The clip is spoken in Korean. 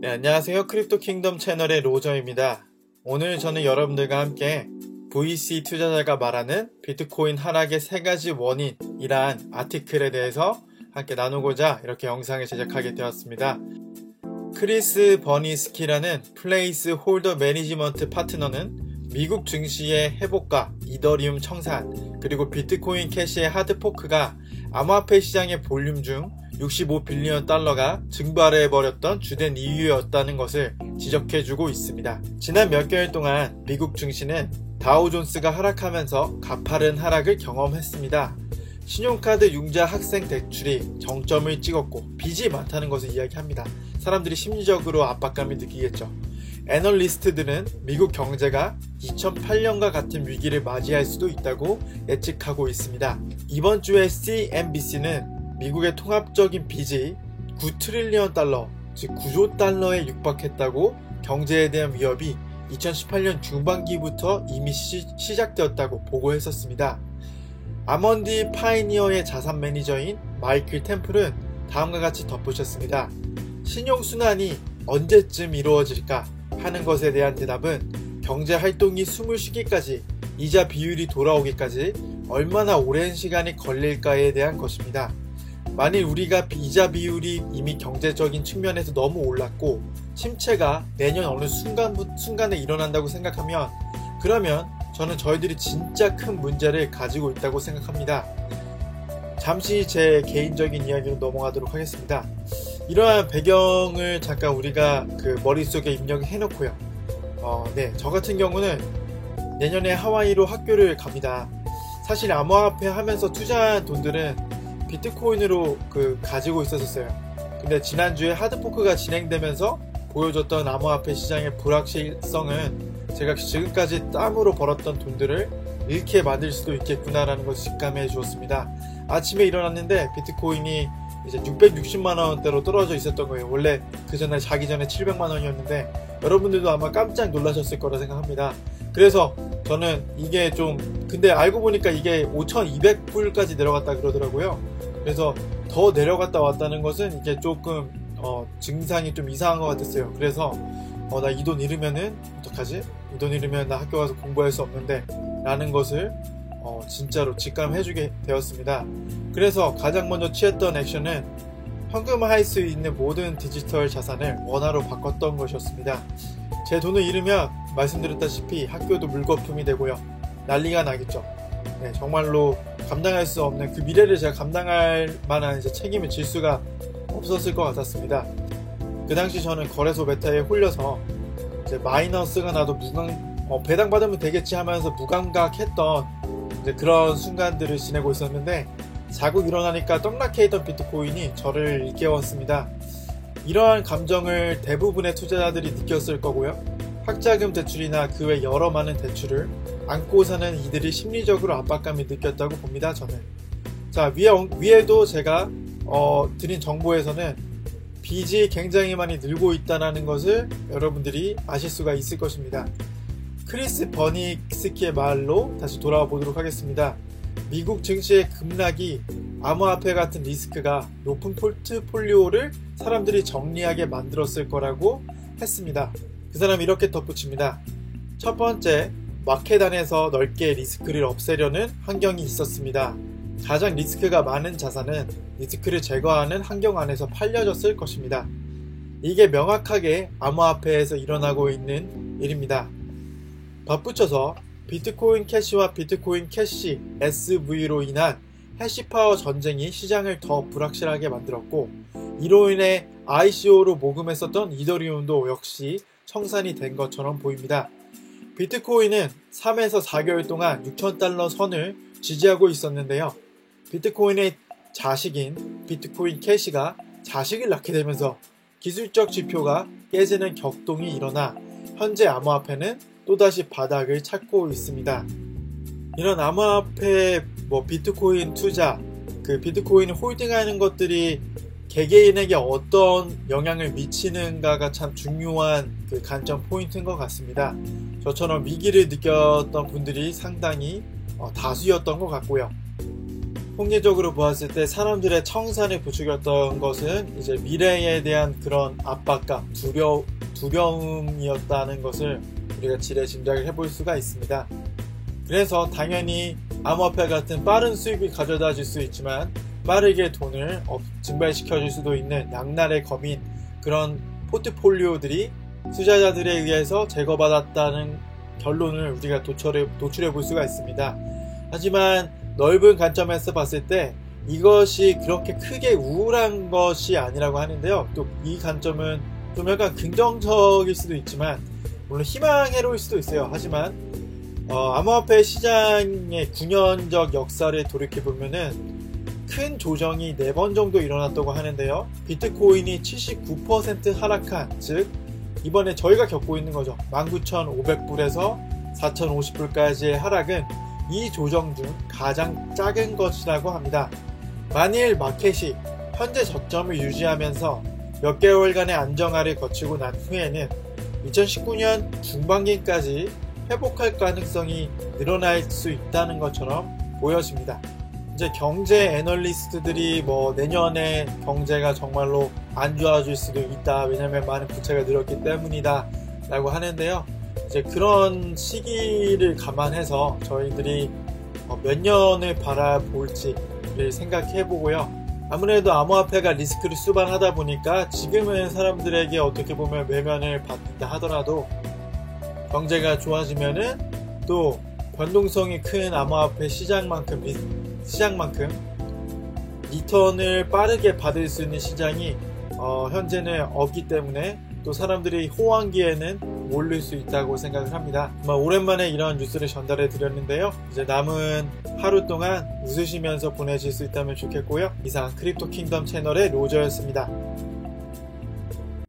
네, 안녕하세요. 크립토 킹덤 채널의 로저입니다. 오늘 저는 여러분들과 함께 VC 투자자가 말하는 비트코인 하락의 3가지 원인이란 아티클에 대해서 함께 나누고자 이렇게 영상을 제작하게 되었습니다. 크리스 버니스키라는 플레이스 홀더 매니지먼트 파트너는 미국 증시의 회복과 이더리움 청산 그리고 비트코인 캐시의 하드포크가 암호화폐 시장의 볼륨 중 65빌리언 달러가 증발해버렸던 주된 이유였다는 것을 지적해주고 있습니다. 지난 몇 개월 동안 미국 증시는 다우존스가 하락하면서 가파른 하락을 경험했습니다. 신용카드 융자 학생 대출이 정점을 찍었고 빚이 많다는 것을 이야기합니다. 사람들이 심리적으로 압박감을 느끼겠죠. 애널리스트들은 미국 경제가 2008년과 같은 위기를 맞이할 수도 있다고 예측하고 있습니다. 이번 주에 CNBC는 미국의 통합적인 빚이 9트릴리언 달러, 즉 9조 달러에 육박했다고 경제에 대한 위협이 2018년 중반기부터 이미 시작되었다고 보고했었습니다. 아먼디 파이니어의 자산 매니저인 마이클 템플은 다음과 같이 덧붙였습니다. 신용순환이 언제쯤 이루어질까 하는 것에 대한 대답은 경제 활동이 숨을 쉬기까지 이자 비율이 돌아오기까지 얼마나 오랜 시간이 걸릴까에 대한 것입니다. 만일 우리가 이자 비율이 이미 경제적인 측면에서 너무 올랐고 침체가 내년 어느 순간에 일어난다고 생각하면 그러면 저는 저희들이 진짜 큰 문제를 가지고 있다고 생각합니다. 잠시 제 개인적인 이야기로 넘어가도록 하겠습니다. 이러한 배경을 잠깐 우리가 머릿속에 입력해 놓고요. 저 같은 경우는 내년에 하와이로 학교를 갑니다. 사실 암호화폐 하면서 투자한 돈들은 비트코인으로 가지고 있었어요. 근데 지난주에 하드포크가 진행되면서 보여줬던 암호화폐 시장의 불확실성은 제가 지금까지 땀으로 벌었던 돈들을 잃게 만들 수도 있겠구나라는 것을 직감해 주었습니다. 아침에 일어났는데 비트코인이 이제 660만원대로 떨어져 있었던 거예요. 원래 그 전에 자기 전에 700만원이었는데 여러분들도 아마 깜짝 놀라셨을 거라 생각합니다. 그래서 저는 이게 근데 알고 보니까 이게 5,200불까지 내려갔다 그러더라고요. 그래서 더 내려갔다 왔다는 것은 이게 조금 증상이 좀 이상한 것 같았어요. 그래서 나 이 돈 잃으면은 어떡하지? 이 돈 잃으면 나 학교 가서 공부할 수 없는데 라는 것을 진짜로 직감해주게 되었습니다. 그래서 가장 먼저 취했던 액션은 현금화할 수 있는 모든 디지털 자산을 원화로 바꿨던 것이었습니다. 제 돈을 잃으면 말씀드렸다시피 학교도 물거품이 되고요. 난리가 나겠죠. 네, 정말로 감당할 수 없는 그 미래를 제가 감당할 만한 책임을 질 수가 없었을 것 같았습니다. 그 당시 저는 거래소 메타에 홀려서 마이너스가 나도 배당받으면 되겠지 하면서 무감각했던 그런 순간들을 지내고 있었는데 자고 일어나니까 떡락해 있던 비트코인이 저를 일깨웠습니다. 이러한 감정을 대부분의 투자자들이 느꼈을 거고요. 학자금 대출이나 그 외 여러 많은 대출을 안고 사는 이들이 심리적으로 압박감이 느꼈다고 봅니다. 저는. 자, 위에도 제가 드린 정보에서는 빚이 굉장히 많이 늘고 있다는 것을 여러분들이 아실 수가 있을 것입니다. 크리스 버니스키의 말로 다시 돌아와 보도록 하겠습니다. 미국 증시의 급락이 암호화폐 같은 리스크가 높은 포트폴리오를 사람들이 정리하게 만들었을 거라고 했습니다. 그 사람이 이렇게 덧붙입니다. 첫 번째, 마켓 안에서 넓게 리스크를 없애려는 환경이 있었습니다. 가장 리스크가 많은 자산은 리스크를 제거하는 환경 안에서 팔려졌을 것입니다. 이게 명확하게 암호화폐에서 일어나고 있는 일입니다. 덧붙여서 비트코인 캐시와 비트코인 캐시 SV로 인한 해시파워 전쟁이 시장을 더 불확실하게 만들었고 이로 인해 ICO로 모금했었던 이더리움도 역시 청산이 된 것처럼 보입니다. 비트코인은 3에서 4개월 동안 6,000달러 선을 지지하고 있었는데요. 비트코인의 자식인 비트코인 캐시가 자식을 낳게 되면서 기술적 지표가 깨지는 격동이 일어나 현재 암호화폐는 또다시 바닥을 찾고 있습니다. 이런 암호화폐, 비트코인 투자, 비트코인을 홀딩하는 것들이 개개인에게 어떤 영향을 미치는가가 참 중요한 관점 포인트인 것 같습니다. 저처럼 위기를 느꼈던 분들이 상당히 다수였던 것 같고요. 통계적으로 보았을 때 사람들의 청산을 부추겼던 것은 이제 미래에 대한 그런 압박감, 두려움이었다는 것을 우리가 지레 짐작을 해볼 수가 있습니다. 그래서 당연히 암호화폐 같은 빠른 수익을 가져다 줄 수 있지만 빠르게 돈을 증발시켜 줄 수도 있는 양날의 검인 그런 포트폴리오들이 투자자들에 의해서 제거받았다는 결론을 우리가 도출해 볼 수가 있습니다. 하지만 넓은 관점에서 봤을 때 이것이 그렇게 크게 우울한 것이 아니라고 하는데요. 또 이 관점은 좀 약간 긍정적일 수도 있지만 물론 희망해로울 수도 있어요. 하지만 암호화폐 시장의 9년적 역사를 돌이켜보면은 큰 조정이 4번 정도 일어났다고 하는데요. 비트코인이 79% 하락한, 즉 이번에 저희가 겪고 있는 거죠. 19,500불에서 4,050불까지의 하락은 이 조정 중 가장 작은 것이라고 합니다. 만일 마켓이 현재 저점을 유지하면서 몇 개월간의 안정화를 거치고 난 후에는 2019년 중반기까지 회복할 가능성이 늘어날 수 있다는 것처럼 보여집니다. 이제 경제 애널리스트들이 내년에 경제가 정말로 안 좋아질 수도 있다. 왜냐면 많은 부채가 늘었기 때문이다. 라고 하는데요. 이제 그런 시기를 감안해서 저희들이 몇 년을 바라볼지를 생각해 보고요. 아무래도 암호화폐가 리스크를 수반하다 보니까 지금은 사람들에게 어떻게 보면 외면을 받는다 하더라도 경제가 좋아지면은 또 변동성이 큰 암호화폐 시장만큼 리턴을 빠르게 받을 수 있는 시장이 현재는 없기 때문에 또 사람들이 호황기에는 몰릴 수 있다고 생각을 합니다. 정말 오랜만에 이런 뉴스를 전달해 드렸는데요. 이제 남은 하루 동안 웃으시면서 보내실 수 있다면 좋겠고요. 이상 크립토 킹덤 채널의 로저였습니다.